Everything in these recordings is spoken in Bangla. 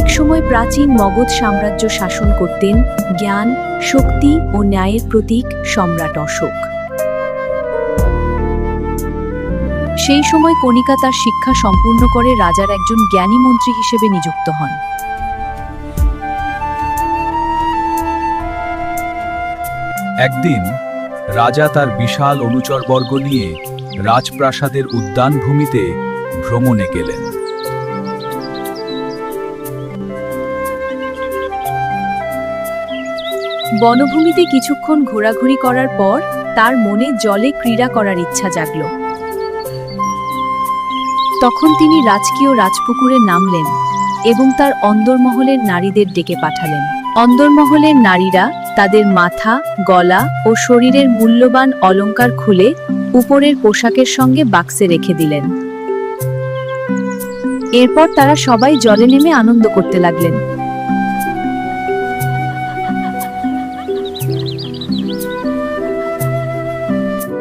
একসময় প্রাচীন মগধ সাম্রাজ্য শাসন করতেন জ্ঞান, শক্তি ও ন্যায়ের প্রতীক সম্রাট অশোক। সেই সময় কণিকা তার শিক্ষা সম্পূর্ণ করে রাজার একজন জ্ঞানী মন্ত্রী হিসেবে নিযুক্ত হন। একদিন রাজা তার বিশাল অনুচরবর্গ নিয়ে রাজপ্রাসাদের উদ্যানভূমিতে ভ্রমণে গেলেন। বনভূমিতে কিছুক্ষণ ঘোরাঘুরি করার পর তার মনে জলে ক্রীড়া করার ইচ্ছা জাগল। তখন তিনি রাজকীয় রাজপুকুরে নামলেন এবং তার অন্দরমহলের নারীদের ডেকে পাঠালেন। অন্দরমহলের নারীরা তাদের মাথা, গলা ও শরীরের মূল্যবান অলংকার খুলে উপরের পোশাকের সঙ্গে বাক্সে রেখে দিলেন। এরপর তারা সবাই জলে নেমে আনন্দ করতে লাগলেন।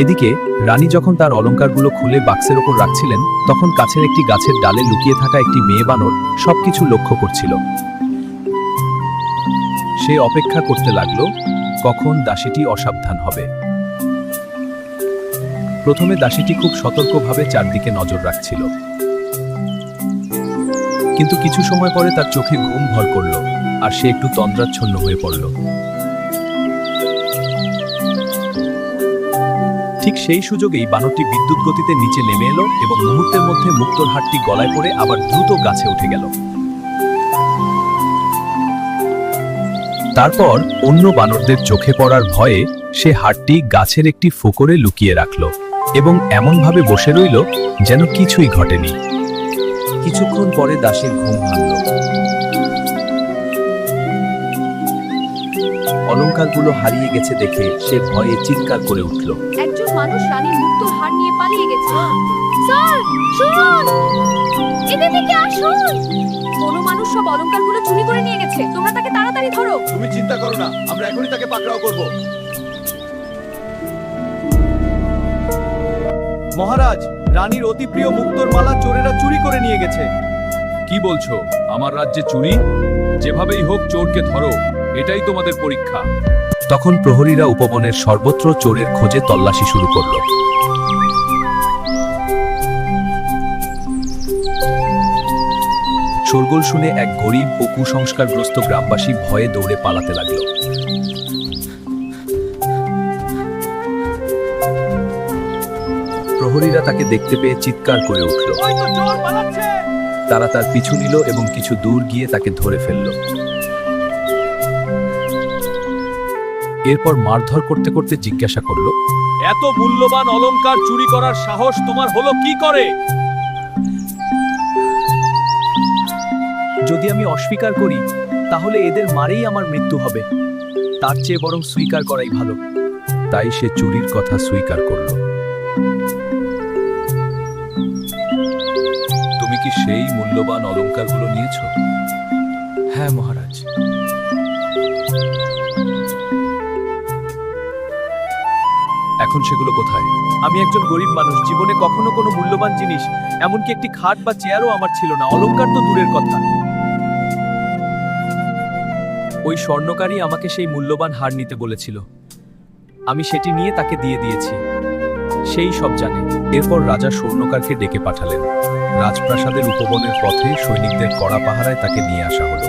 এদিকে রানী যখন তার অলংকারগুলো খুলে বাক্সের ওপর রাখছিলেন, তখন কাছের একটি গাছের ডালে লুকিয়ে থাকা একটি মেয়ে বানর সবকিছু লক্ষ্য করছিল। সে অপেক্ষা করতে লাগলো কখন দাসীটি অসাবধান হবে। প্রথমে দাসীটি খুব সতর্কভাবে চারদিকে নজর রাখছিল, কিন্তু কিছু সময় পরে তার চোখে ঘুম ভর করল আর সে একটু তন্দ্রাচ্ছন্ন হয়ে পড়ল। ঠিক সেই সুযোগেই বানরটি বিদ্যুৎ গতিতে নিচে নেমে এলো এবং মুহূর্তের মধ্যে মুক্তোর হাড়টি গলায় পড়ে আবার দ্রুত গাছে উঠে গেল। তারপর অন্য বানরদের চোখে পড়ার ভয়ে সে হাড়টি গাছের একটি ফোকরে লুকিয়ে রাখল এবং এমনভাবে বসে রইল যেন কিছুই ঘটেনি। কিছুক্ষণ পরে দাসীর ঘুম ভাঙল। অলংকারগুলো হারিয়ে গেছে দেখে সে ভয়ে চিৎকার করে উঠল। একজন মানুষ রানীর মুক্তোর হার নিয়ে পালিয়ে গেছে। স্যার, শুনুন, এদিকে আসুন। কোনো মানুষ সব অলংকারগুলো চুরি করে নিয়ে গেছে। তোমরা তাকে তাড়াতাড়ি ধরো। তুমি চিন্তা করো না, আমরা এখনই তাকে পাকড়াও করব। মহারাজ, রানীর অতি প্রিয় মুক্তোর মালা চোরেরা চুরি করে নিয়ে গেছে। কি বলছো? আমার রাজ্যে চুরি? যেভাবেই হোক চোরকে ধরো, এটাই তোমাদের পরীক্ষা। তখন প্রহরীরা উপবনের সর্বত্র চোরের খোঁজে তল্লাশি শুরু করল। শোরগোল শুনে এক গরিব ও কুসংস্কারগ্রস্ত গ্রামবাসী ভয়ে দৌড়ে পালাতে লাগল। প্রহরীরা তাকে দেখতে পেয়ে চিৎকার করে উঠল। তারা তার পিছু নিল এবং কিছু দূর গিয়ে তাকে ধরে ফেলল। এরপর মারধর করতে করতে জিজ্ঞাসা করল, এত মূল্যবান অলংকার চুরি করার সাহস তোমার হলো কি করে? যদি আমি অস্বীকার করি তাহলে এদের মারেই আমার মৃত্যু হবে, তার চেয়ে বরং স্বীকার করাই ভালো। তাই সে চুরির কথা স্বীকার করল। তুমি কি সেই মূল্যবান অলংকারগুলো নিয়েছ? হ্যাঁ মহারাজ। এখন সেগুলো কোথায়? আমি একজন গরিব মানুষ, জীবনে কখনো কোনো মূল্যবান জিনিস, এমনকি একটি খাট বা চেয়ারও আমার ছিল না, অলংকার তো দূরের কথা। ওই স্বর্ণকারী আমাকে সেই মূল্যবান হার নিতে বলেছিল, আমি সেটি নিয়ে তাকে দিয়ে দিয়েছি। সেই সব জানে। এরপর রাজা স্বর্ণকারকে ডেকে পাঠালেন। রাজপ্রাসাদের উপবনের পথে সৈনিকদের কড়া পাহারায় তাকে নিয়ে আসা হলো।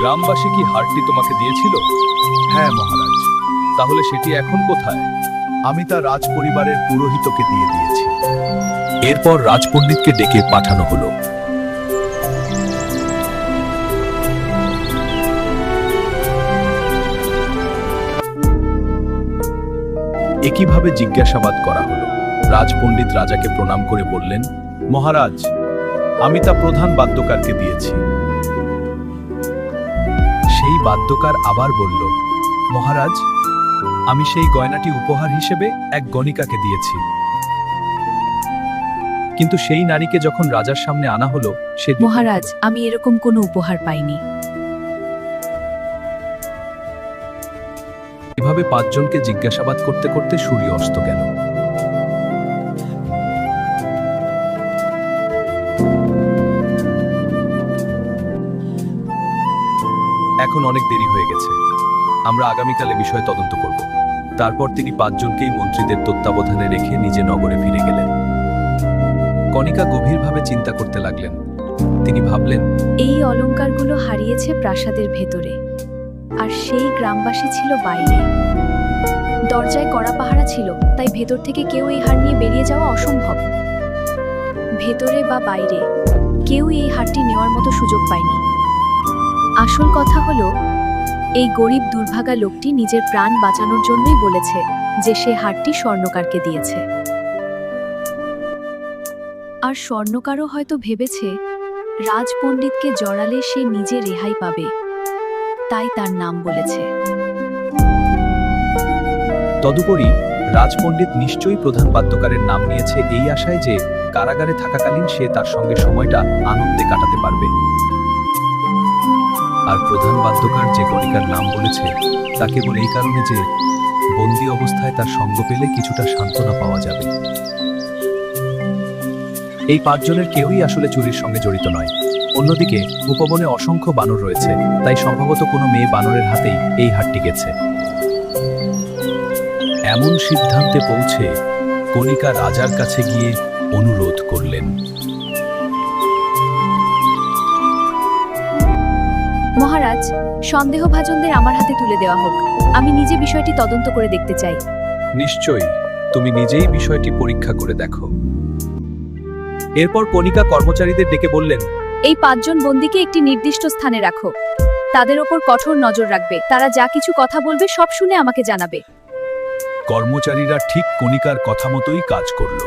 গ্রামবাসী কি হারটি তোমাকে দিয়েছিল? হ্যাঁ মহারাজ। তাহলে সেটি এখন কোথায়? আমি তা রাজ পরিবারের পুরোহিতকে দিয়ে দিয়েছি। এরপর রাজপণ্ডিতকে ডেকে পাঠানো হলো। একইভাবে জিজ্ঞাসাবাদ করা হলো। রাজপণ্ডিত রাজাকে প্রণাম করে বললেন, মহারাজ, আমি তা প্রধান বাদ্যকারকে দিয়েছি। সেই বাদ্যকার আবার বলল, মহারাজ, আমি সেই গয়নাটি উপহার হিসেবে এক গণিকাকে দিয়েছি। কিন্তু সেই নারীকে যখন রাজার সামনে আনা হলো, সে মহারাজ, আমি এরকম কোনো উপহার পাইনি। এভাবে পাঁচজনকে জিজ্ঞাসাবাদ করতে করতে সূর্য অস্ত গেল। এখন অনেক দেরি হয়ে গেছে, আমরা আগামীকালে বিষয়ে তদন্ত করব। তারপর তিনি 5 জনকেই মন্ত্রীদের তত্ত্বাবধানে রেখে নিজে নগরে ফিরে গেলেন। কণিকা গভীরভাবে চিন্তা করতে লাগলেন। তিনি ভাবলেন, এই অলংকারগুলো হারিয়েছে প্রাসাদের ভেতরে, আর সেই গ্রামবাসী ছিল বাইরে। দরজায় কড়া পাহারা ছিল, তাই ভেতর থেকে কেউ এই হার নিয়ে বেরিয়ে যাওয়া অসম্ভব। ভেতরে বা বাইরে কেউ এই হারটি নেওয়ার মতো সুযোগ পায়নি। আসল কথা হলো, এই গরিব দুর্ভাগা লোকটি নিজের প্রাণ বাঁচানোর জন্যই বলেছে যে সে হারটি স্বর্ণকারকে দিয়েছে। আর স্বর্ণকারও হয়তো ভেবেছে রাজপণ্ডিতকে জড়ালে সে নিজে রেহাই পাবে, তাই তার নাম বলেছে। তদুপরি রাজপণ্ডিত নিশ্চয়ই প্রধান বাদ্যকারের নাম নিয়েছে এই আশায় যে কারাগারে থাকাকালীন সে তার সঙ্গে সময়টা আনন্দে কাটাতে পারবে। আর প্রধান বাদ্যকার যে কণিকার নাম বলেছে তা কেবল এই কারণে যে বন্দী অবস্থায় তার সঙ্গ পেলে কিছুটা সান্ত্বনা পাওয়া যাবে। এই 5 জনের কেউই আসলে চুরির সঙ্গে জড়িত নয়। অন্যদিকে উপবনে অসংখ্য বানর রয়েছে, তাই সম্ভবত কোনো মেয়ে বানরের হাতেই এই হারটি গেছে। এমন সিদ্ধান্তে পৌঁছে কণিকা রাজার কাছে গিয়ে অনুরোধ করলেন। মহারাজ, সন্দেহভাজনদের আমার হাতে তুলে দেওয়া হোক। আমি নিজে বিষয়টি তদন্ত করে দেখতে চাই। নিশ্চয়ই, তুমি নিজেই বিষয়টি পরীক্ষা করে দেখো। এরপর কণিকা কর্মচারীদের ডেকে বললেন, এই 5 জন বন্দীকে একটি নির্দিষ্ট স্থানে রাখো। তাদের ওপর কঠোর নজর রাখবে। তারা যা কিছু কথা বলবে সব শুনে আমাকে জানাবে। কর্মচারীরা ঠিক কণিকার কথা মতোই কাজ করল।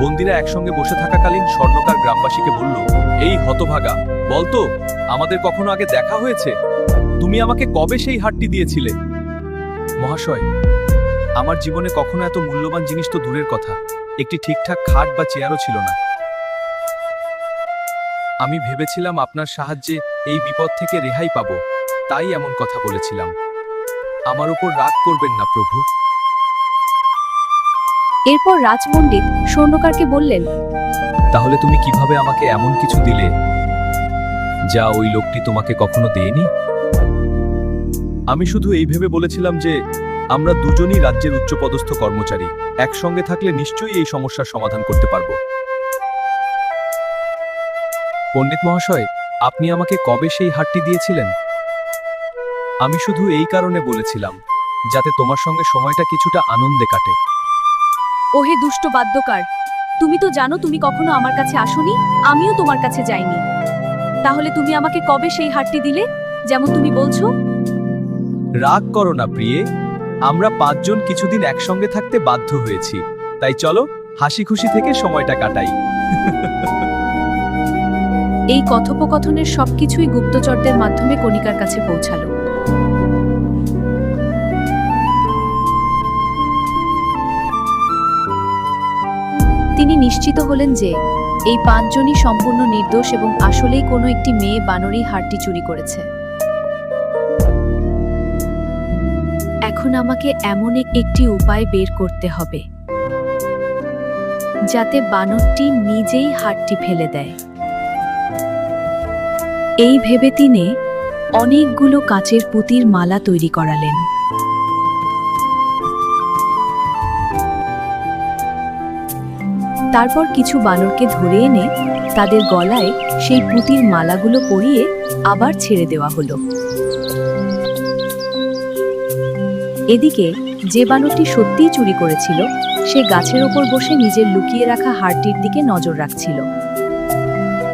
বন্দীরা একসঙ্গে বসে থাকাকালীন স্বর্ণকার গ্রামবাসীকে বলল, এই হতভাগা, বলতো আমাদের কখনো আগে দেখা হয়েছে? তুমি আমাকে কবে সেই হারটি দিয়েছিলে? মহাশয়, আমার জীবনে কখনো এত মূল্যবান জিনিস তো দূরের কথা, একটি ঠিকঠাক খাট বা চেয়ারও ছিল না। আমি ভেবেছিলাম আপনার সাহায্যে এই বিপদ থেকে রেহাই পাবো, তাই এমন কথা বলেছিলাম। আমার উপর রাগ করবেন না প্রভু। এরপর রাজপণ্ডিত স্বর্ণকারকে বললেন, তাহলে তুমি কিভাবে আমাকে এমন কিছু দিলে যা ওই লোকটি তোমাকে কখনো দেয়নি? আমি শুধু এই ভেবে বলেছিলাম যে আমরা দুজনই রাজ্যের উচ্চপদস্থ কর্মচারী, একসঙ্গে থাকলে নিশ্চয়ই এই সমস্যার সমাধান করতে পারবো। পণ্ডিত মহাশয়, আপনি আমাকে কবে সেই হারটি দিয়েছিলেন? আমি শুধু এই কারণে বলেছিলাম যাতে তোমার সঙ্গে সময়টা কিছুটা আনন্দে কাটে। ওহে দুষ্ট বাদ্যকার, তুমি তো জানো তুমি কখনো আমার কাছে আসোনি, আমিও তোমার কাছে যাইনি। তাহলে তুমি আমাকে কবে সেই হারটি দিলে, যেমন তুমি বলছো? রাগ করো না প্রিয়ে, আমরা 5 জন কিছুদিন একসঙ্গে থাকতে বাধ্য হয়েছি, তাই চলো হাসি খুশি থেকে সময়টা কাটাই। এই কথোপকথনের সবকিছুই গুপ্তচরদের মাধ্যমে কণিকার কাছে পৌঁছালো। তিনি নিশ্চিত হলেন যে এই 5 জনই সম্পূর্ণ নির্দোষ এবং আসলেই কোনো একটি মেয়ে বানরই হারটি চুরি করেছে। এখন আমাকে এমন একটি উপায় বের করতে হবে যাতে বানরটি নিজেই হারটি ফেলে দেয়। এই ভেবে তিনি অনেকগুলো কাচের পুঁতির মালা তৈরি করালেন। তারপর কিছু বানরকে ধরে এনে তাদের গলায় সেই পুঁতির মালাগুলো পরিয়ে আবার ছেড়ে দেওয়া হলো। এদিকে যে বানরটি সত্যিই চুরি করেছিল সে গাছের ওপর বসে নিজের লুকিয়ে রাখা হারটির দিকে নজর রাখছিল।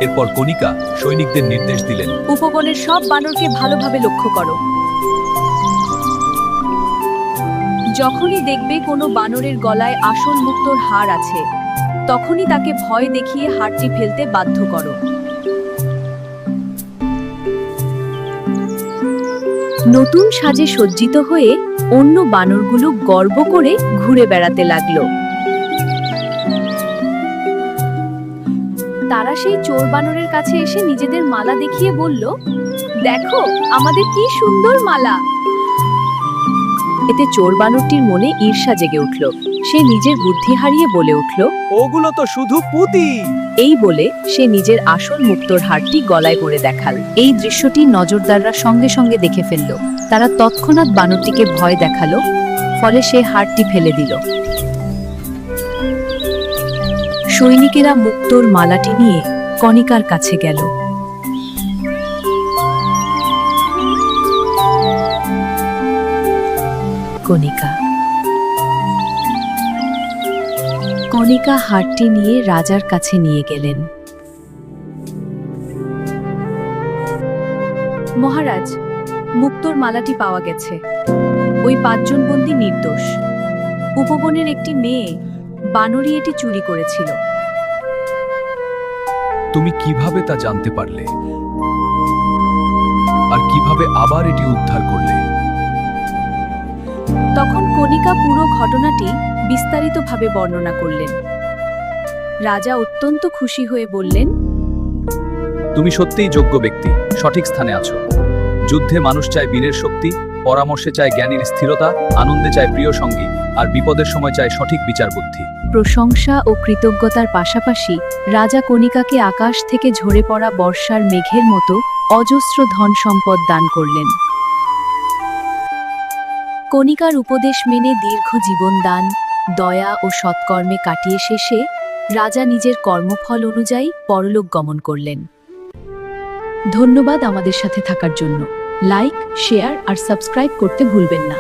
এরপর কণিকা সৈনিকদের নির্দেশ দিলেন, উপবনের সব বানরকে ভালোভাবে লক্ষ্য করো। যখনই দেখবে কোনো বানরের গলায় আসল মুক্তোর হার আছে, তখনই তাকে ভয় দেখিয়ে হারটি ফেলতে বাধ্য করো। নতুন সাজে সজ্জিত হয়ে অন্য বানরগুলো গর্ব করে ঘুরে বেড়াতে লাগলো। তারা সেই চোর বানরের কাছে এসে নিজেদের মালা দেখিয়ে বলল, দেখো আমাদের কি সুন্দর মালা। এতে চোর বানরটির মনে ঈর্ষা জেগে উঠল। সে নিজের বুদ্ধি হারিয়ে বলে উঠল, ওগুলো তো শুধু পুঁতি। এই বলে সে নিজের আসল মুক্তোর হারটি গলায় পরে দেখাল। এই দৃশ্যটি নজরদাররা সঙ্গে সঙ্গে দেখে ফেলল। তারা তৎক্ষণাৎ বানরটিকে ভয় দেখালো, ফলে সে হারটি ফেলে দিল। সৈনিকেরা মুক্তোর মালাটি নিয়ে কণিকার কাছে গেল। কণিকা কণিকা হারটি নিয়ে রাজার কাছে নিয়ে গেলেন। মহারাজ, মুক্তোর মালাটি পাওয়া গেছে। ওই 5 জন বন্দী নির্দোষ। উপবনের একটি মেয়ে বানরী এটি চুরি করেছিল। তুমি কিভাবে তা জানতে পারলে? আর কিভাবে আবার এটি উদ্ধার করলে? তখন কণিকা পুরো ঘটনাটি বিস্তারিতভাবে বর্ণনা করলেন। রাজা অত্যন্ত খুশি হয়ে বললেন, তুমি সত্যিই যোগ্য ব্যক্তি, সঠিক স্থানে আছো। যুদ্ধে মানুষ চায় বীরের শক্তি, পরামর্শে চায় জ্ঞানীর স্থিরতা, আনন্দে চায় প্রিয় সঙ্গী, আর বিপদের সময় চায় সঠিক বিচার বুদ্ধি। প্রশংসা ও কৃতজ্ঞতার পাশাপাশি রাজা কণিকাকে আকাশ থেকে ঝরে পড়া বর্ষার মেঘের মতো অজস্র ধন সম্পদ দান করলেন। কণিকার উপদেশ মেনে দীর্ঘ জীবনদান, দয়া ও সৎকর্মে কাটিয়ে শেষে রাজা নিজের কর্মফল অনুযায়ী পরলোক গমন করলেন। ধন্যবাদ আমাদের সাথে থাকার জন্য। লাইক, শেয়ার আর সাবস্ক্রাইব করতে ভুলবেন না।